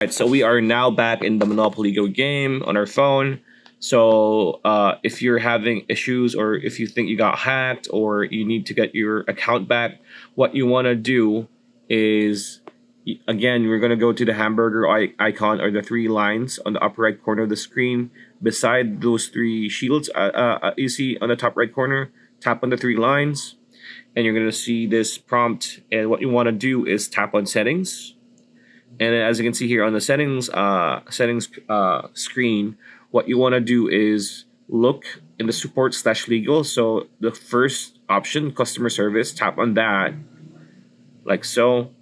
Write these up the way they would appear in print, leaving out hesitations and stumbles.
Right, so we are now back in the Monopoly Go game on our phone. So if you're having issues or if you think you got hacked or you need to get your account back, what you want to do is, again, we're going to go to the hamburger icon or the three lines on the upper right corner of the screen. Beside those three shields you see on the top right corner, tap on the three lines and you're going to see this prompt. And what you want to do is tap on settings. And as you can see here on the settings screen, what you want to do is look in the support/legal. So the first option, customer service, tap on that like so,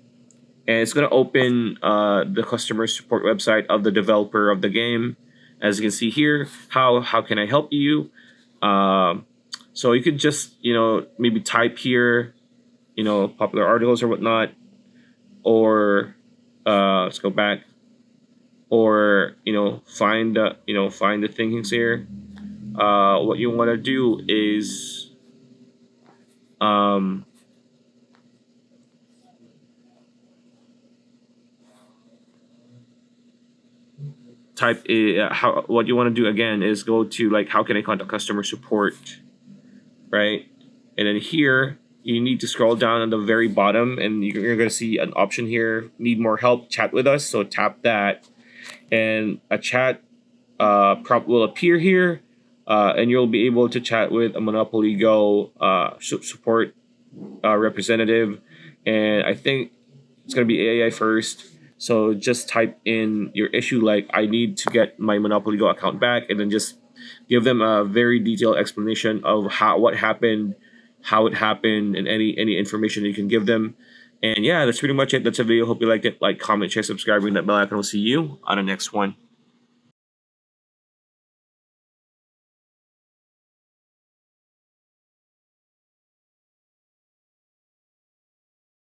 and it's gonna open the customer support website of the developer of the game. As you can see here, how can I help you? So you could just maybe type here, popular articles or whatnot, or let's go back, or find the things here. What you want to do is type how what you want to do again is go to like how can I contact customer support, right? And then here you need to scroll down on the very bottom and you're going to see an option here, need more help, chat with us. So tap that and a chat prompt will appear here, and you'll be able to chat with a Monopoly Go support representative. And I think it's going to be AI first. So just type in your issue, like I need to get my Monopoly Go account back, and then just give them a very detailed explanation of what happened, how it happened, and any information you can give them. And yeah, that's pretty much it. That's a video. Hope you liked it. Like, comment, share, subscribe, ring that bell icon. We'll see you on the next one.